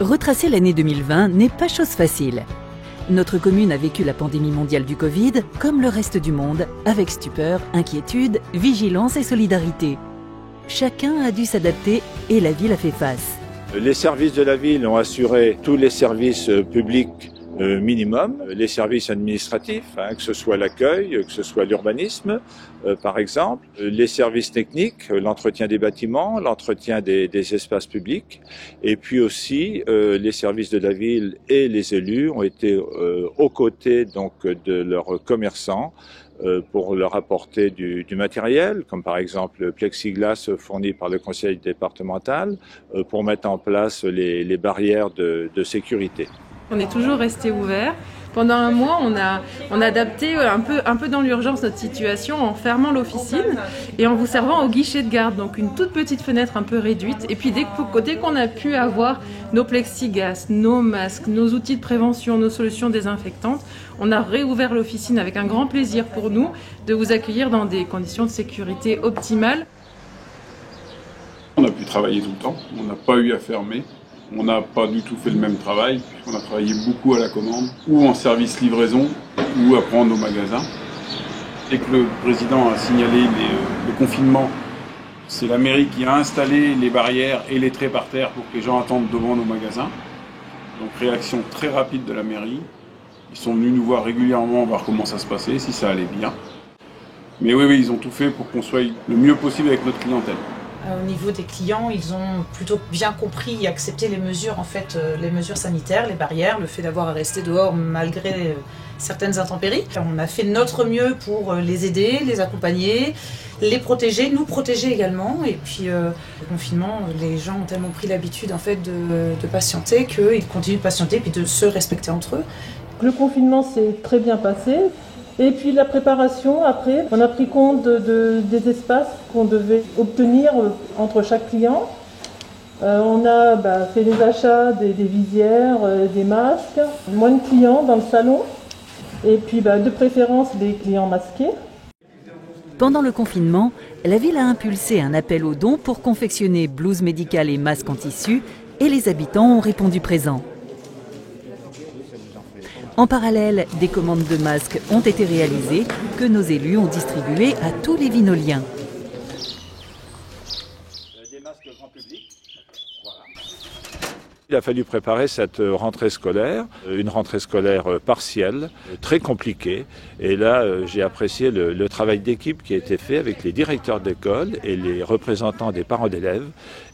Retracer l'année 2020 n'est pas chose facile. Notre commune a vécu la pandémie mondiale du Covid comme le reste du monde, avec stupeur, inquiétude, vigilance et solidarité. Chacun a dû s'adapter et la ville a fait face. Les services de la ville ont assuré tous les services publics minimum, les services administratifs, que ce soit l'accueil, que ce soit l'urbanisme, par exemple, les services techniques, l'entretien des bâtiments, l'entretien des espaces publics, et puis aussi les services de la ville et les élus ont été aux côtés donc de leurs commerçants pour leur apporter du matériel, comme par exemple le plexiglas fourni par le conseil départemental, pour mettre en place les barrières de sécurité. On est toujours resté ouvert. Pendant un mois, on a adapté un peu dans l'urgence notre situation en fermant l'officine et en vous servant au guichet de garde, donc une toute petite fenêtre un peu réduite. Et puis dès qu'on a pu avoir nos plexiglas, nos masques, nos outils de prévention, nos solutions désinfectantes, on a réouvert l'officine avec un grand plaisir pour nous de vous accueillir dans des conditions de sécurité optimales. On a pu travailler tout le temps, on n'a pas eu à fermer. On n'a pas du tout fait le même travail, puisqu'on a travaillé beaucoup à la commande, ou en service livraison, ou à prendre au magasin. Dès que le président a signalé le confinement, c'est la mairie qui a installé les barrières et les traits par terre pour que les gens attendent devant nos magasins. Donc réaction très rapide de la mairie. Ils sont venus nous voir régulièrement, voir comment ça se passait, si ça allait bien. Mais oui, ils ont tout fait pour qu'on soit le mieux possible avec notre clientèle. Au niveau des clients, ils ont plutôt bien compris et accepté les mesures, les mesures sanitaires, les barrières, le fait d'avoir à rester dehors malgré certaines intempéries. On a fait notre mieux pour les aider, les accompagner, les protéger, nous protéger également. Et puis le confinement, les gens ont tellement pris l'habitude de patienter qu'ils continuent de patienter et puis de se respecter entre eux. Le confinement s'est très bien passé. Et puis la préparation, après, on a pris compte des espaces qu'on devait obtenir entre chaque client. On a fait les achats des visières, des masques, moins de clients dans le salon, et puis de préférence des clients masqués. Pendant le confinement, la ville a impulsé un appel aux dons pour confectionner blouses médicales et masques en tissu, et les habitants ont répondu présent. En parallèle, des commandes de masques ont été réalisées que nos élus ont distribuées à tous les Vinoliens. Des masques grand public. Voilà. Il a fallu préparer cette rentrée scolaire, une rentrée scolaire partielle, très compliquée. Et là, j'ai apprécié le travail d'équipe qui a été fait avec les directeurs d'école et les représentants des parents d'élèves.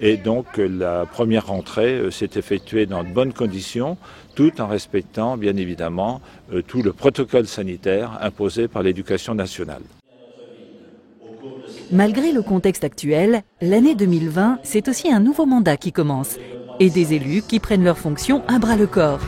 Et donc, la première rentrée s'est effectuée dans de bonnes conditions, tout en respectant, bien évidemment, tout le protocole sanitaire imposé par l'Éducation nationale. Malgré le contexte actuel, l'année 2020, c'est aussi un nouveau mandat qui commence et des élus qui prennent leurs fonctions à bras-le-corps.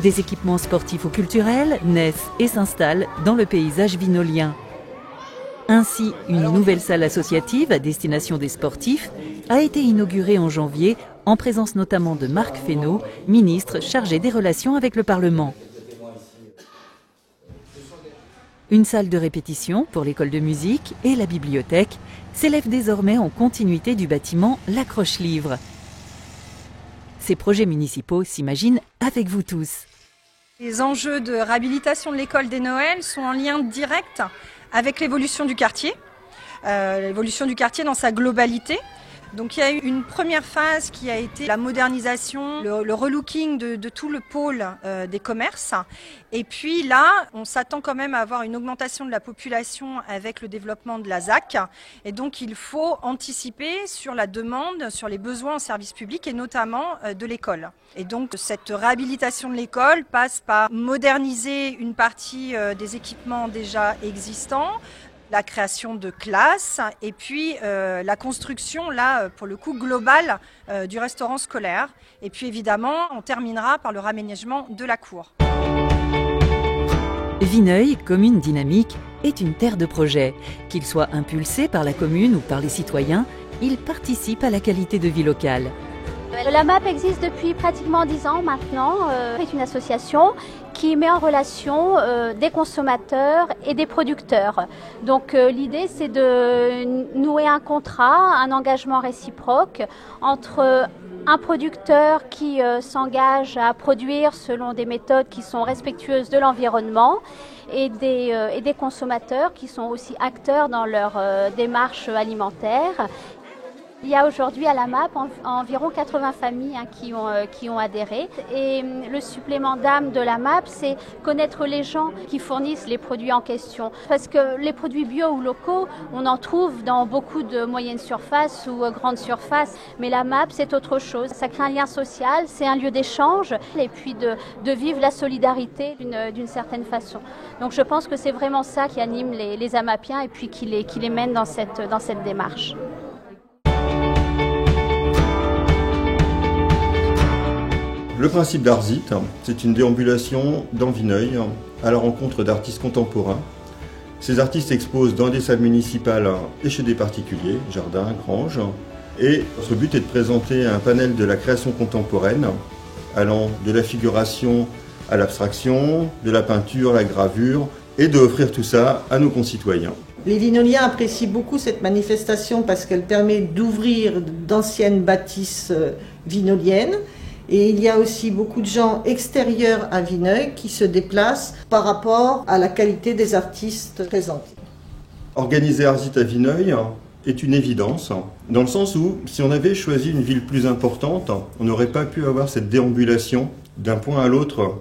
Des équipements sportifs ou culturels naissent et s'installent dans le paysage vinolien. Ainsi, une nouvelle salle associative à destination des sportifs a été inaugurée en janvier en présence notamment de Marc Fesneau, ministre chargé des relations avec le Parlement. Une salle de répétition pour l'école de musique et la bibliothèque s'élève désormais en continuité du bâtiment L'Accroche-Livre. Ces projets municipaux s'imaginent avec vous tous. Les enjeux de réhabilitation de l'école des Noëls sont en lien direct avec l'évolution du quartier dans sa globalité. Donc il y a eu une première phase qui a été la modernisation, le relooking de tout le pôle des commerces. Et puis là, on s'attend quand même à avoir une augmentation de la population avec le développement de la ZAC. Et donc il faut anticiper sur la demande, sur les besoins en service public et notamment de l'école. Et donc cette réhabilitation de l'école passe par moderniser une partie des équipements déjà existants, la création de classes et puis la construction, là, pour le coup, globale du restaurant scolaire. Et puis évidemment, on terminera par le raménagement de la cour. Vineuil, commune dynamique, est une terre de projet. Qu'il soit impulsé par la commune ou par les citoyens, il participe à la qualité de vie locale. La MAP existe depuis pratiquement 10 ans maintenant. C'est une association qui met en relation des consommateurs et des producteurs. Donc l'idée c'est de nouer un contrat, un engagement réciproque entre un producteur qui s'engage à produire selon des méthodes qui sont respectueuses de l'environnement et des consommateurs qui sont aussi acteurs dans leur démarche alimentaire. Il y a aujourd'hui à la MAP environ 80 familles qui ont adhéré. Et le supplément d'âme de la MAP, c'est connaître les gens qui fournissent les produits en question. Parce que les produits bio ou locaux, on en trouve dans beaucoup de moyennes surfaces ou grandes surfaces. Mais la MAP, c'est autre chose. Ça crée un lien social, c'est un lieu d'échange et puis de vivre la solidarité d'une certaine façon. Donc je pense que c'est vraiment ça qui anime les Amapiens et puis qui les mène dans cette démarche. Le principe d'Arzit, c'est une déambulation dans Vineuil à la rencontre d'artistes contemporains. Ces artistes exposent dans des salles municipales et chez des particuliers, jardins, granges. Et notre but est de présenter un panel de la création contemporaine, allant de la figuration à l'abstraction, de la peinture, la gravure, et de offrir tout ça à nos concitoyens. Les Vinoliens apprécient beaucoup cette manifestation parce qu'elle permet d'ouvrir d'anciennes bâtisses vinoliennes. Et il y a aussi beaucoup de gens extérieurs à Vineuil qui se déplacent par rapport à la qualité des artistes présentés. Organiser Arzit à Vineuil est une évidence, dans le sens où si on avait choisi une ville plus importante, on n'aurait pas pu avoir cette déambulation d'un point à l'autre.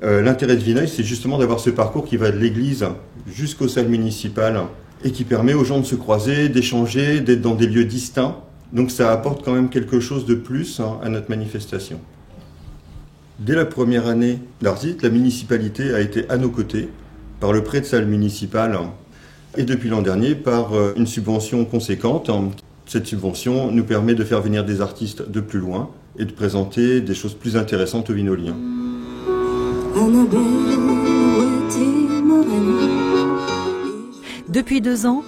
L'intérêt de Vineuil, c'est justement d'avoir ce parcours qui va de l'église jusqu'aux salles municipales et qui permet aux gens de se croiser, d'échanger, d'être dans des lieux distincts. Donc ça apporte quand même quelque chose de plus à notre manifestation. Dès la première année d'Arzit, la municipalité a été à nos côtés par le prêt de salle municipale et depuis l'an dernier par une subvention conséquente. Cette subvention nous permet de faire venir des artistes de plus loin et de présenter des choses plus intéressantes aux Vinoliens. Depuis 2 ans,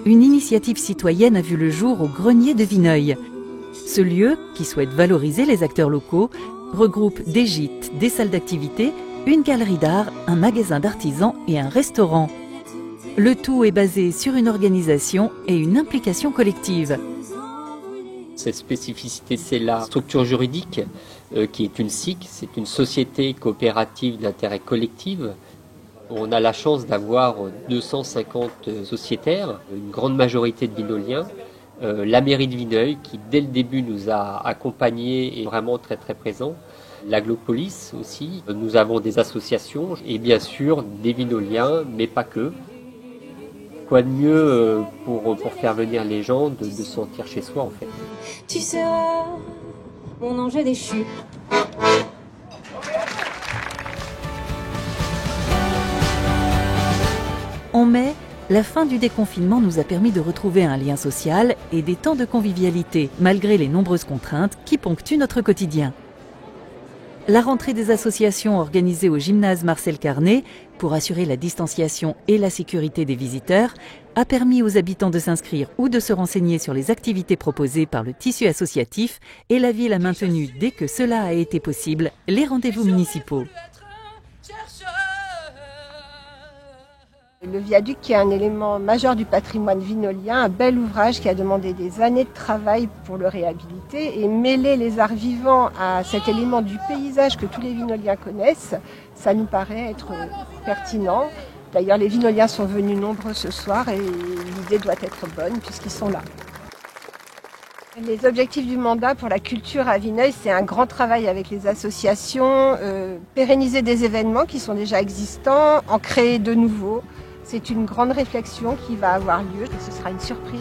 une initiative citoyenne a vu le jour au Grenier de Vineuil. Ce lieu, qui souhaite valoriser les acteurs locaux, regroupe des gîtes, des salles d'activité, une galerie d'art, un magasin d'artisans et un restaurant. Le tout est basé sur une organisation et une implication collective. Cette spécificité, c'est la structure juridique qui est une SIC, c'est une société coopérative d'intérêt collectif. On a la chance d'avoir 250 sociétaires, une grande majorité de Vinoliens. La mairie de Vineuil qui dès le début nous a accompagnés et vraiment très très présents. L'Aglopolis aussi. Nous avons des associations et bien sûr des Vinoliens, mais pas que. Quoi de mieux pour faire venir les gens de se sentir chez soi en fait. Tu seras mon ange déchu. En mai, la fin du déconfinement nous a permis de retrouver un lien social et des temps de convivialité, malgré les nombreuses contraintes qui ponctuent notre quotidien. La rentrée des associations organisée au gymnase Marcel Carnet pour assurer la distanciation et la sécurité des visiteurs a permis aux habitants de s'inscrire ou de se renseigner sur les activités proposées par le tissu associatif et la ville a maintenu, dès que cela a été possible, les rendez-vous municipaux. Le viaduc qui est un élément majeur du patrimoine vinolien, un bel ouvrage qui a demandé des années de travail pour le réhabiliter et mêler les arts vivants à cet élément du paysage que tous les vinoliens connaissent, ça nous paraît être pertinent. D'ailleurs les vinoliens sont venus nombreux ce soir et l'idée doit être bonne puisqu'ils sont là. Les objectifs du mandat pour la culture à Vineuil, c'est un grand travail avec les associations, pérenniser des événements qui sont déjà existants, en créer de nouveaux. C'est une grande réflexion qui va avoir lieu et ce sera une surprise.